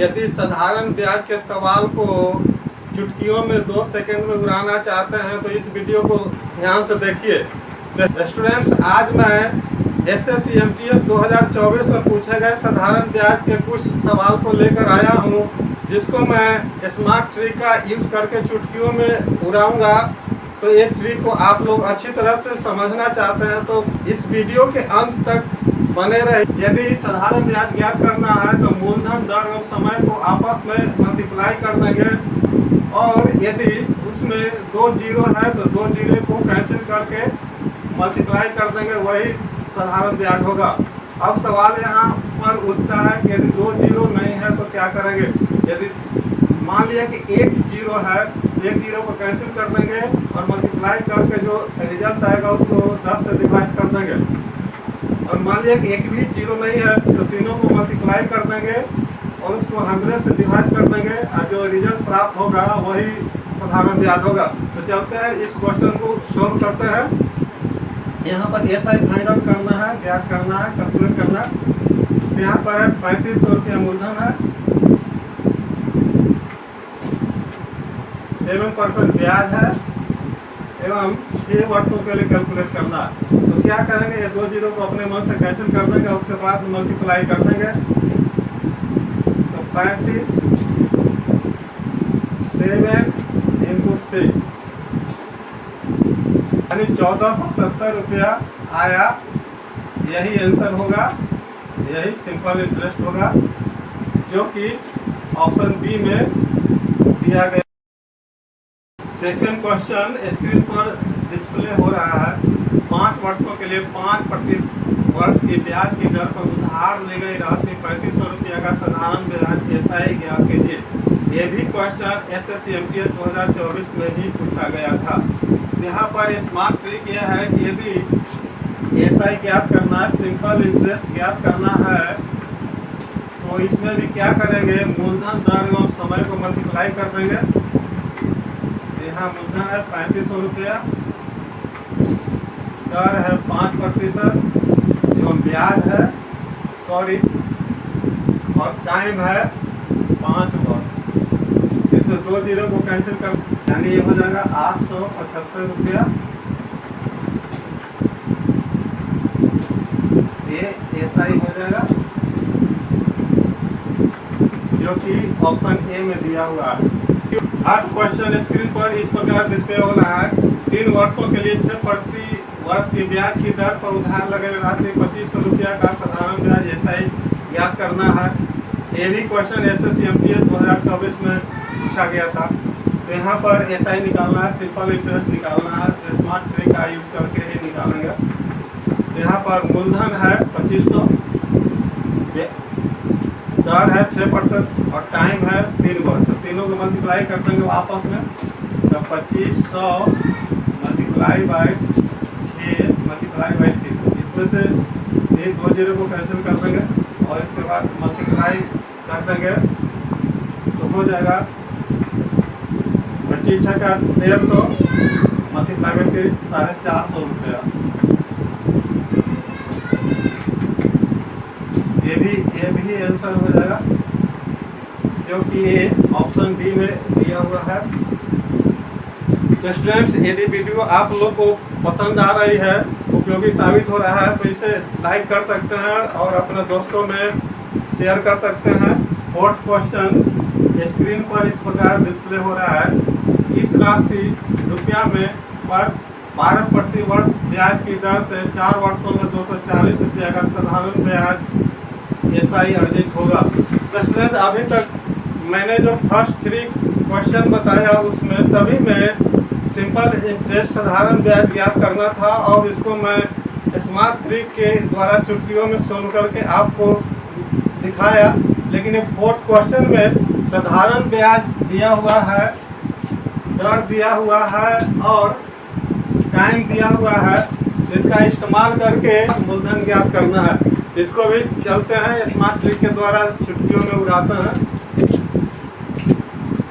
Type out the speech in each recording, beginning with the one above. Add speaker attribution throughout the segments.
Speaker 1: यदि साधारण ब्याज के सवाल को चुटकियों में 2 सेकंड में उड़ाना चाहते हैं तो इस वीडियो को ध्यान से देखिए। तो स्टूडेंट्स, आज मैं एसएससी एमटीएस 2024 में पूछे गए साधारण ब्याज के कुछ सवाल को लेकर आया हूं, जिसको मैं स्मार्ट ट्रिक का यूज करके चुटकियों में उड़ाऊंगा। तो ये ट्रिक को आप लोग अच्छी तरह से समझना चाहते हैं तो इस वीडियो के अंत तक बने रहे। यदि साधारण ब्याज ज्ञात करना है तो मूलधन, दर और समय को आपस में मल्टीप्लाई कर देंगे, और यदि उसमें 2 जीरो है तो 2 जीरो को कैंसिल करके मल्टीप्लाई कर देंगे, वही साधारण ब्याज होगा। अब सवाल यहाँ पर उठता है कि यदि 2 जीरो नहीं है तो क्या करेंगे। यदि मान लिया कि 1 जीरो है, 1 जीरो को कैंसिल कर देंगे और मल्टीप्लाई करके जो रिजल्ट आएगा उसको 10 से डिवाइड कर देंगे। और मान लिया कि एक भी जीरो नहीं है तो तीनों को मल्टीप्लाई कर देंगे और उसको 100 से डिवाइड कर देंगे, और जो रिजल्ट प्राप्त होगा वही साधारण ब्याज होगा। तो चलते हैं इस क्वेश्चन को सोल्व करते हैं। यहाँ पर एसआई फाइंड आउट करना है, ज्ञात करना है, कैलकुलेट करना है। तो यहाँ पर 3500 रुपया मूलधन है, 7% ब्याज है एवं 6 वर्षों के लिए कैलकुलेट करना है। तो क्या करेंगे, ये 2 जीरो को अपने मन से कैंसिल कर देंगे, उसके बाद मल्टीप्लाई कर देंगे। तो 35 7 इंटू 6 यानी 1470 रुपया आया। यही आंसर होगा, यही सिंपल इंटरेस्ट होगा, जो कि ऑप्शन बी में दिया गया। सेकेंड क्वेश्चन स्क्रीन पर डिस्प्ले हो रहा है। 5 वर्षों के लिए 5% वर्ष की ब्याज की दर पर उधार ली गई राशि 3500 रुपया का साधारण ब्याज एसआई ज्ञात कीजिए। ये भी क्वेश्चन एसएससी एमटीएस 2024 में ही पूछा गया था। यहाँ पर स्मार्ट ट्रिक यह है कि यदि एसआई ज्ञात करना है, सिंपल इंटरेस्ट ज्ञात करना है, तो इसमें भी क्या करेंगे, मूलधन, दर एवं समय को मल्टीप्लाई कर देंगे। यहाँ मूलधन है 3500 रुपया, दर है 5% एवं ब्याज है और टाइम है 5 वर्ष। इसमें 2 जीरो को कैंसिल कर, यानी ये हो जाएगा 875 रुपया। ये एसआई हो जाएगा, जो कि ऑप्शन ए में दिया हुआ है। आज क्वेश्चन स्क्रीन पर इस प्रकार डिस्प्ले हो रहा है। 3 वर्षों के लिए 6 प्रति वर्ष की ब्याज की दर पर उधार लगे राशि 2500 रुपया का साधारण ब्याज एसआई ज्ञात करना है। ये भी क्वेश्चन एसएससी एमटीएस 2024 में पूछा गया था। तो यहाँ पर एसआई निकालना है, सिंपल इंटरेस्ट निकालना है, तो स्मार्ट ट्रिक का यूज करके ही निकालेंगे। यहाँ पर मूलधन है 2500, दर है 6% और टाइम है 3 वर्ष। तो तीनों को मल्टीप्लाई कर देंगे आपस में, तो 2500 मल्टीप्लाई बाय 6 मल्टीप्लाई बाय 3। इसमें से ये 2 जीरो को कैंसिल कर देंगे और इसके बाद मल्टीप्लाई कर देंगे, तो हो जाएगा 25 का 150 मल्टीप्लाई बाय 3 450 रुपया। ये भी आंसर हो जाएगा, जो कि ये ऑप्शन बी में दिया हुआ है। तो स्टूडेंट्स, यदि वीडियो आप लोग को पसंद आ रही है, उपयोगी साबित हो रहा है, तो इसे लाइक कर सकते हैं और अपने दोस्तों में शेयर कर सकते हैं। 4th क्वेश्चन स्क्रीन पर इस प्रकार डिस्प्ले हो रहा है। इस राशि रुपया में पर 12 प्रति वर्ष ब्याज की दर से 4 वर्षों में 240 रुपया का साधारण ब्याज एसआई अर्जित होगा। स्टूडेंट, अभी तक मैंने जो फर्स्ट 3 क्वेश्चन बताया उसमें सभी में सिंपल इंटरेस्ट साधारण ब्याज ज्ञात करना था, और इसको मैं स्मार्ट ट्रिक के द्वारा चुटकियों में सोल्व करके आपको दिखाया। लेकिन ये 4th क्वेश्चन में साधारण ब्याज दिया हुआ है, दर दिया हुआ है और टाइम दिया हुआ है, जिसका इस्तेमाल करके मूलधन ज्ञात करना है। इसको भी चलते हैं स्मार्ट ट्रिक के द्वारा चुटकियों में उड़ाते हैं।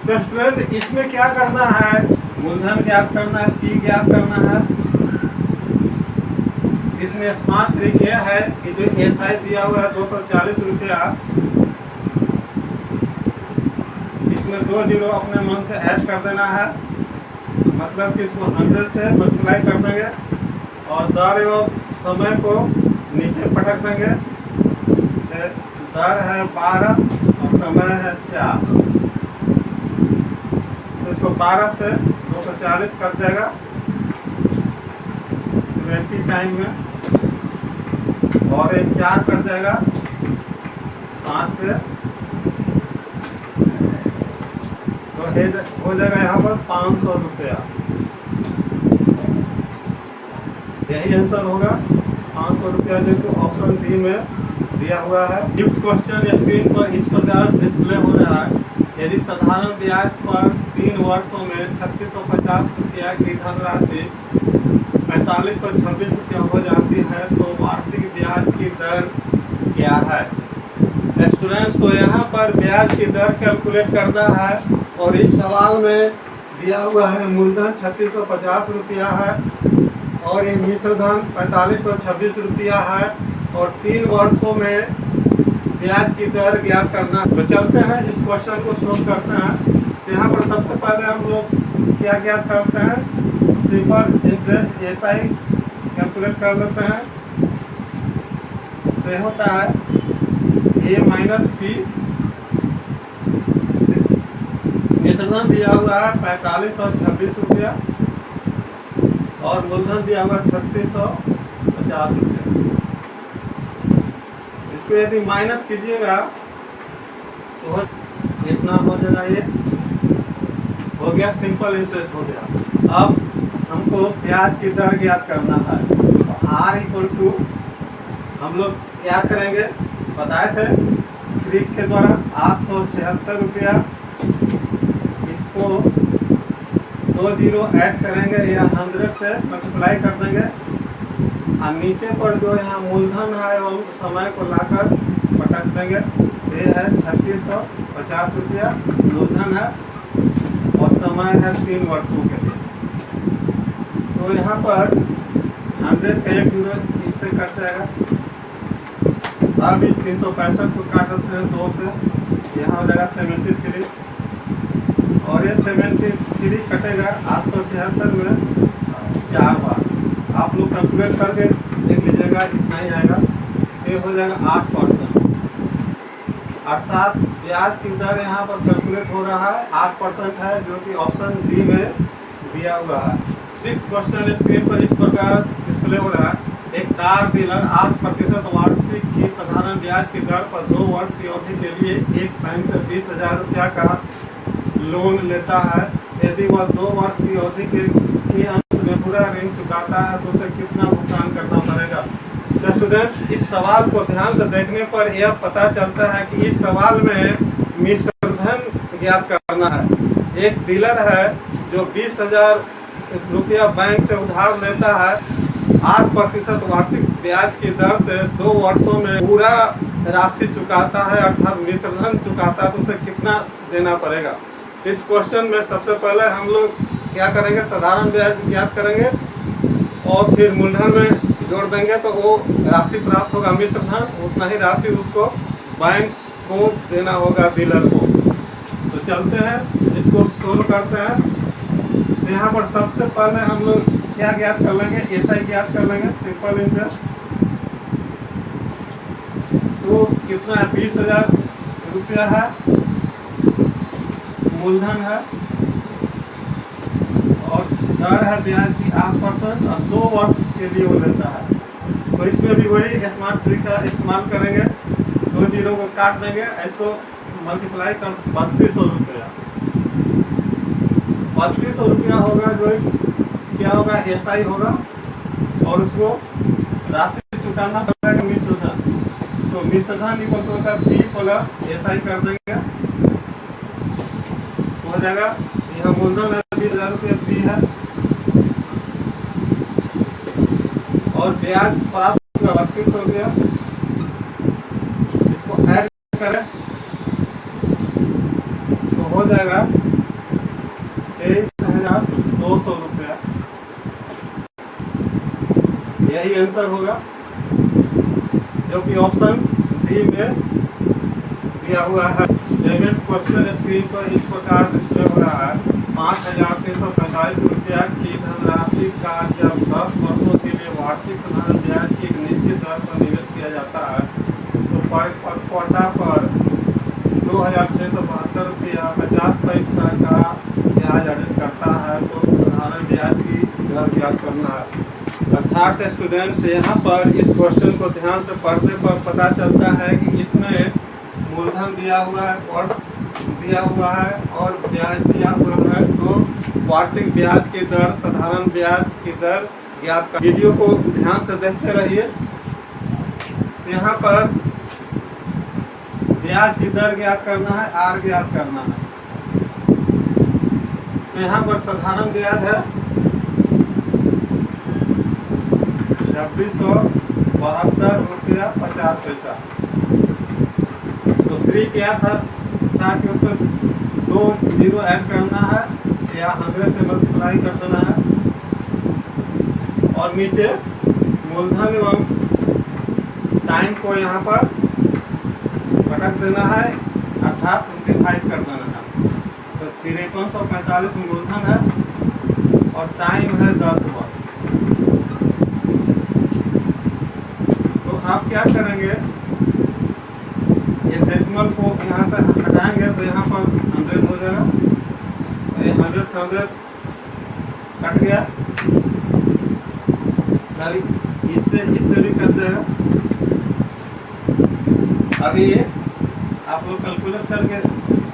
Speaker 1: तो स्टूडेंट, इसमें क्या करना है, मूलधन ज्ञात करना है, पी ज्ञात करना है। इसमें स्मार्ट ट्रिक यह है कि जो एसआई दिया हुआ है 240 रुपया, इसमें 2 जीरो अपने मन से ऐड कर देना है, मतलब कि इसको 100 से मल्टीप्लाई कर देंगे और दर एवं समय को नीचे पटक देंगे। दर है 12 और समय है 4, तो इसको 12 से 240 कट जाएगा 20 टाइम में, और एक 4 कट जाएगा 5 से, तो हो जाएगा यहाँ पर 500 रुपया। यही आंसर होगा 500 रुपया, जो कि ऑप्शन डी में दिया हुआ है। गिफ्ट क्वेश्चन स्क्रीन पर इस प्रकार डिस्प्ले हो रहा है। यदि साधारण ब्याज पर 3 वर्षों में 3650 रुपया की धनराशि 4526 रुपया हो जाती है तो वार्षिक ब्याज की दर क्या है? स्टूडेंट्स, तो यहाँ पर ब्याज की दर कैलकुलेट करना है, और इस सवाल में दिया हुआ है मूलधन 3650 रुपया है और ये मिश्रधन 4526 रुपया है, और 3 वर्षों में ब्याज की दर ज्ञात करना। तो चलते हैं इस क्वेश्चन को सोल्व करते हैं। तो यहाँ पर सबसे पहले हम लोग क्या ज्ञात करते हैं, सिंपल इंटरेस्ट एसआई कैलकुलेट कर लेते हैं। तो ये होता है ए माइनस पी, मिश्रधन दिया हुआ है 4526 रुपया और मूलधन दिया हुआ 3650 रुपया। इसको यदि माइनस कीजिएगा तो इतना हो जाएगा, ये हो गया सिंपल इंटरेस्ट हो गया। अब हमको ब्याज की दर ज्ञात करना है, तो आर इक्वल टू हम लोग क्या करेंगे, बताए थे ट्रिक के द्वारा 876 रुपया, इसको 2 जीरो ऐड करेंगे या 100 से मल्टीप्लाई कर देंगे, और नीचे पर जो यहाँ मूलधन है वो समय को लाकर पटक देंगे। ये है 3650 रुपया मूलधन है और समय है 3 वर्षों के लिए। तो यहाँ पर 100 का 1 जीरो इससे कट जाएगा। अब इस 365 को काट देते हैं 2 से, यहाँ हो जाएगा 73, और ये 73 कटेगा 876 में 4 बार। आप लोग कैलकुलेट करके देख लीजिएगा, इतना ही आएगा। ये हो जाएगा 8%, अर्थात ब्याज की दर यहाँ पर कैलकुलेट हो रहा है 8% है, जो कि ऑप्शन डी में दिया हुआ है। 6 क्वेश्चन स्क्रीन पर इस प्रकार डिस्प्ले हो रहा है। एक कार डीलर 8% वार्षिक की साधारण ब्याज की दर पर 2 वर्ष की अवधि के लिए एक बैंक से 20,000 रुपया का लोन लेता है। यदि वह 2 वर्ष की अवधि के अंत में पूरा ऋण चुकाता है तो उसे कितना भुगतान करना पड़ेगा? तो स्टूडेंट्स, इस सवाल को ध्यान से देखने पर यह पता चलता है कि इस सवाल में मिश्रधन ज्ञात करना है। एक डीलर है जो 20,000 रुपया बैंक से उधार लेता है, 8% वार्षिक ब्याज की दर से 2 वर्षों में पूरा राशि चुकाता है, अर्थात मिश्रधन चुकाता है, तो उसे कितना देना पड़ेगा? इस क्वेश्चन में सबसे पहले हम लोग क्या करेंगे, साधारण ब्याज ज्ञात करेंगे और फिर मूलधन में जोड़ देंगे तो वो राशि प्राप्त होगा मिश्रधन, उतना ही राशि उसको बैंक को देना होगा डीलर को। तो चलते हैं इसको सोल्व करते हैं। तो यहाँ पर सबसे पहले हम लोग क्या ज्ञात कर लेंगे, एसआई ज्ञात कर लेंगे, सिंपल इंटरेस्ट। तो कितना है, 20,000 रुपया है, मूलधन है और दर है ब्याज की 8% और 2 वर्ष के लिए वो लेता है। तो इसमें भी वही स्मार्ट ट्रिक का इस्तेमाल करेंगे, 2 जीरो को काट देंगे, इसको मल्टीप्लाई कर 3200 रुपया। 3200 रुपया होगा, जो क्या होगा, एसआई होगा, और उसको राशि चुकाना पड़ेगा मिश्रधन। तो मिश्रधन इक्वल टू होता है पी प्लस एसआई कर देंगे, हो जाएगा। यहाँ मूलधन है 20,000 रुपया पी है और ब्याज प्राप्त होगा 3200 रुपया। इसको ऐड करें तो हो जाएगा 23,200 रुपया। यही आंसर होगा, जो कि ऑप्शन डी में दिया हुआ है। सेवेंथ क्वेश्चन स्क्रीन पर इस प्रकार डिस्प्ले हो रहा है। 5,345 रुपया की धनराशि का जब 10 वर्षों के लिए वार्षिक साधारण ब्याज की एक निश्चित दर पर निवेश किया जाता है तो पर क्वार्टा पर 2,672 रुपया 50 पैसा का ब्याज अर्जित करता है तो साधारण ब्याज की दर ज्ञात करना है। अर्थात स्टूडेंट्स यहाँ पर इस क्वेश्चन को ध्यान से पढ़ने पर पता चलता है कि इसमें मूलधन दिया हुआ है, वर्ष दिया हुआ है और ब्याज दिया हुआ है, तो वार्षिक ब्याज की दर, साधारण ब्याज की दर ज्ञात कर। वीडियो को ध्यान से देखते रहिए। यहाँ पर ब्याज की दर ज्ञात करना है, आर ज्ञात करना है। तो यहाँ पर साधारण ब्याज है 2672 रुपया 50 पैसा। तो 3 क्या था ताकि उसमें 2 जीरो ऐड करना है या 100 से मल्टीप्लाई कर देना है और नीचे मूलधन एवं टाइम को यहाँ पर पटक देना है अर्थात उनके फाइट कर देना है। तो 5345 मूलधन है और टाइम है 10 वर्ष। तो आप क्या करेंगे, ये डेसिमल को यहाँ से हटाएंगे तो यहाँ पर 100 हो जाएगा। तो ये 100 से 100 कट गया। इससे भी कट जाएगा। अभी ये आप लोग कैलकुलेट करके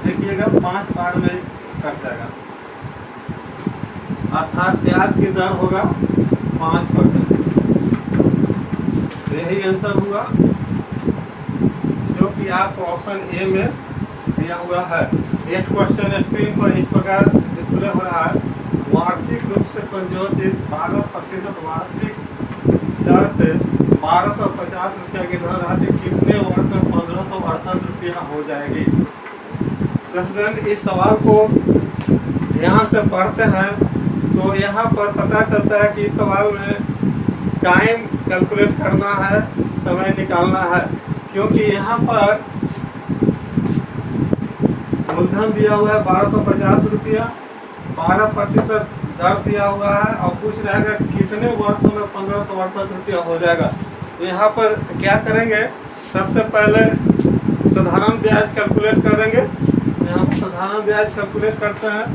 Speaker 1: देखिएगा 5 भाग में कट जाएगा अर्थात ब्याज की दर होगा 5%। यही आंसर हुआ जो कि आपको ऑप्शन ए में दिया हुआ है। एक क्वेश्चन स्क्रीन पर इस प्रकार डिस्प्ले हो रहा है। वार्षिक रूप से संयोजित 12% वार्षिक दर से 1250 रुपया की धनराशि कितने वर्ष में 1568 रुपया हो जाएगी। तो स्टूडेंट इस सवाल को ध्यान से पढ़ते हैं तो यहाँ पर पता चलता है कि इस सवाल में टाइम कैलकुलेट करना है, समय निकालना है, क्योंकि यहाँ पर मूलधन दिया हुआ है 1250 रुपया, 12% दर दिया हुआ है और पूछ रहेगा कितने वर्षों में 1568 रुपया हो जाएगा। तो यहाँ पर क्या करेंगे, सबसे पहले साधारण ब्याज कैलकुलेट करेंगे। यहाँ पर साधारण ब्याज कैलकुलेट करते हैं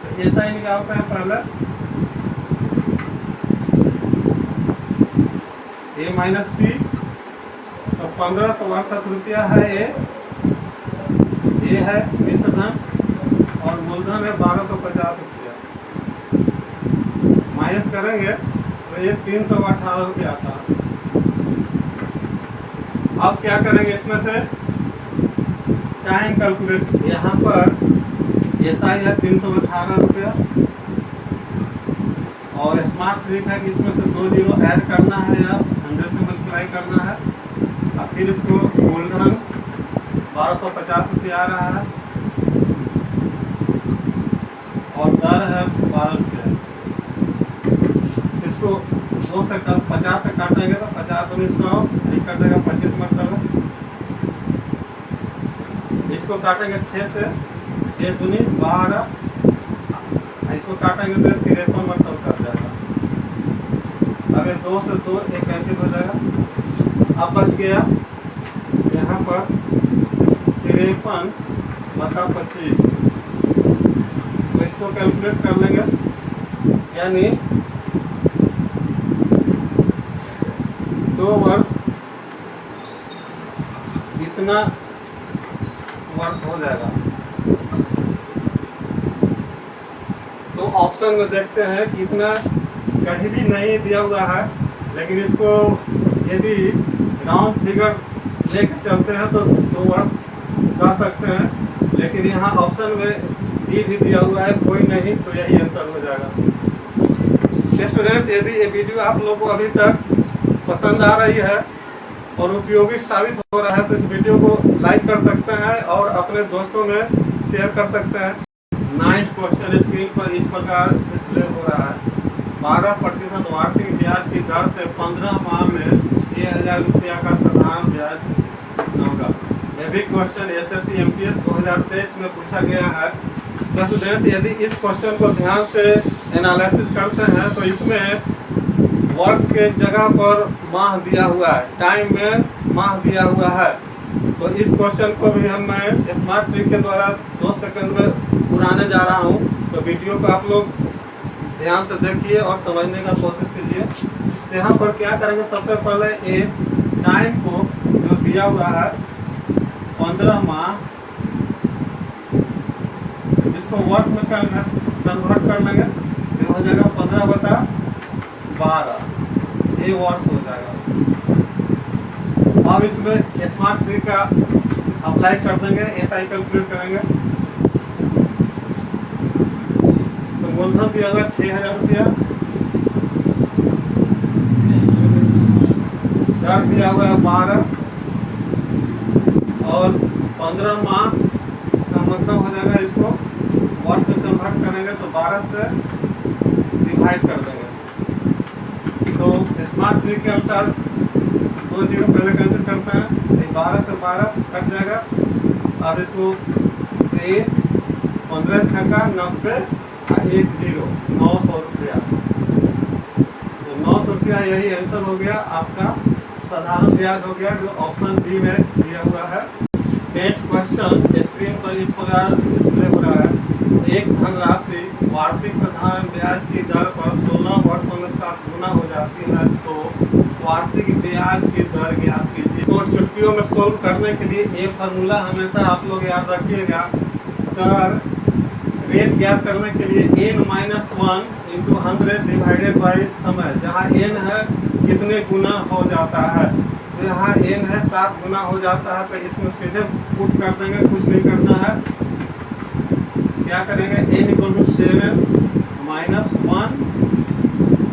Speaker 1: तो ऐसा ही निकालते हैं पहले ए माइनस बी। तो 1568 रुपया है ए है मिश्रधन और मूलधन है 1250 रुपया। माइनस करेंगे तो ये 318 रुपया आता है। अब क्या करेंगे, इसमें से टाइम कैलकुलेट। यहाँ पर ऐसा ही है 318 रुपया और स्मार्ट ट्रिक है कि इसमें से 2 जीरो ऐड करना है या 100 से मल्टीप्लाई करना है और फिर इसको मूलधन 1250 रुपया आ रहा है और दर है 12 रुपया। इसको 2 से 50 से काटेंगे तो 50 19 100 कटेगा 25 मतलब। इसको काटेंगे 6 से 6 दूनी 12, इसको काटेंगे तो 53 मतलब कर जाएगा। अगर 2 से 2 एक कैंसिल हो जाएगा। अब बच गया यहाँ पर 53 बटा 25। तो इसको कैलकुलेट कर लेंगे, यानी 2 वर्ष इतना वर्ष हो जाएगा। तो ऑप्शन में देखते हैं कि इतना कहीं भी नहीं दिया हुआ है, लेकिन इसको यदि राउंड फिगर लेकर चलते हैं तो 2 वर्ष कह सकते हैं, लेकिन यहाँ ऑप्शन में डी भी दिया हुआ है कोई नहीं, तो यही आंसर हो जाएगा। स्टूडेंट्स, यदि ये वीडियो आप लोगों को अभी तक पसंद आ रही है और उपयोगी साबित हो रहा है तो इस वीडियो को लाइक कर सकते हैं और अपने दोस्तों में शेयर कर सकते हैं। 9th क्वेश्चन स्क्रीन पर इस प्रकार डिस्प्ले हो रहा है। 12% वार्षिक ब्याज की दर से 15 माह में 6000 रुपया का साधारण ब्याज होगा। ये भी क्वेश्चन SSC MTS 2023 में पूछा गया है। तो स्टूडेंट यदि इस क्वेश्चन को ध्यान से एनालिसिस करते हैं तो इसमें वर्ष के जगह पर माह दिया हुआ है, टाइम में माह दिया हुआ है। तो इस क्वेश्चन को भी मैं स्मार्ट ट्रिक के द्वारा 2 सेकंड में उड़ाने जा रहा हूँ। तो वीडियो को आप लोग ध्यान से देखिए और समझने का कोशिश कीजिए। तो यहाँ पर क्या करेंगे, सबसे पहले ये टाइम को जो दिया हुआ है 15 माह, इसको वर्ष में कन्वर्ट कर लेंगे तो हो जाएगा 15/12, ये वर्ष हो जाएगा। अब इसमें स्मार्ट ट्रिक का अप्लाई कर देंगे, SI कैलकुलेट करेंगे। तो मूलधन दिया हुआ 6000 रुपया, दर दिया हुआ है 12 और 15 माह का मतलब हो जाएगा, इसको वर्ष में कन्वर्ट करेंगे तो 12 से डिवाइड कर देंगे। तो स्मार्ट ट्रिक के अनुसार 2 जीरो पहले कैंसिल करते हैं, 12 से 12 कट जाएगा। अब इसको 15 छक्का 90 और 1 जीरो 900 रुपया। तो 900 रुपया यही आंसर हो गया आपका साधारण ब्याज हो गया, जो ऑप्शन बी में दिया हुआ है। नेक्स्ट क्वेश्चन स्क्रीन पर इस प्रकार डिस्प्ले हो रहा है। एक धनराशि वार्षिक साधारण ब्याज की दर पर 16 वर्षों में 7 गुना हो जाती है, तो वार्षिक ब्याज की दर ज्ञात कीजिए। तो चुटकियों में सोल्व करने के लिए एक फार्मूला हमेशा आप लोग याद रखिएगा। दर रेट ज्ञात करने के लिए n-1 इंटू 100 डिवाइडेड बाई समय, जहाँ n है कितने गुना हो जाता है, तो यहाँ n है 7 गुना हो जाता है। तो इसमें सीधे पुट कर देंगे, कुछ नहीं करना है। क्या करेंगे, n = 7 - 1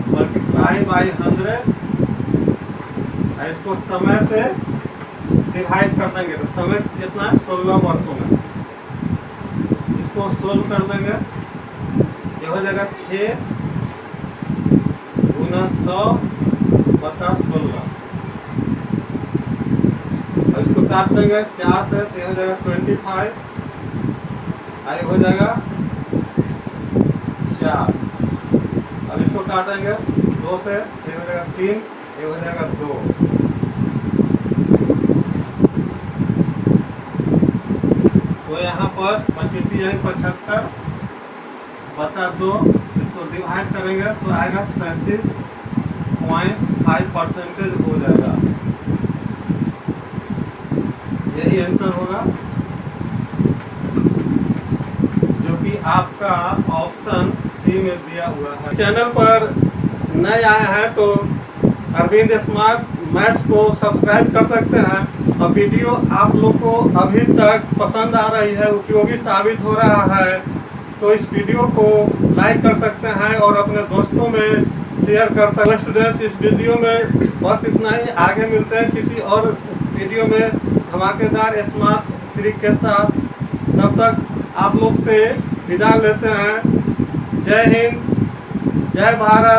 Speaker 1: मल्टीप्लाई बाई 100, इसको समय से डिवाइड कर देंगे। तो समय कितना है, 16 वर्षों में। इसको सोल्व कर देंगे, ये हो जाएगा 6 गुना 100 बटा 16। और इसको काट देंगे 4 से, तो हो जाएगा 25, आई हो जाएगा 4। अब इसको काटेंगे 2 से, ये हो जाएगा 3, ये हो जाएगा 2। तो यहाँ पर 25 यानी 75 बटा 2, इसको डिवाइड करेंगे तो आएगा 37.5% हो जाएगा। यही आंसर होगा, जो कि आपका ऑप्शन सी में दिया हुआ है। चैनल पर नए आए हैं तो अरविंद स्मार्ट मैथ्स को सब्सक्राइब कर सकते हैं। और वीडियो आप लोग को अभी तक पसंद आ रही है, उपयोगी साबित हो रहा है, तो इस वीडियो को लाइक कर सकते हैं और अपने दोस्तों में शेयर कर सकते हैं। स्टूडेंट्स, इस वीडियो में बस इतना ही। आगे मिलते हैं किसी और वीडियो में धमाकेदार स्मार्ट ट्रिक के साथ। तब तक आप लोग से विदा लेते हैं। जय हिंद, जय भारत।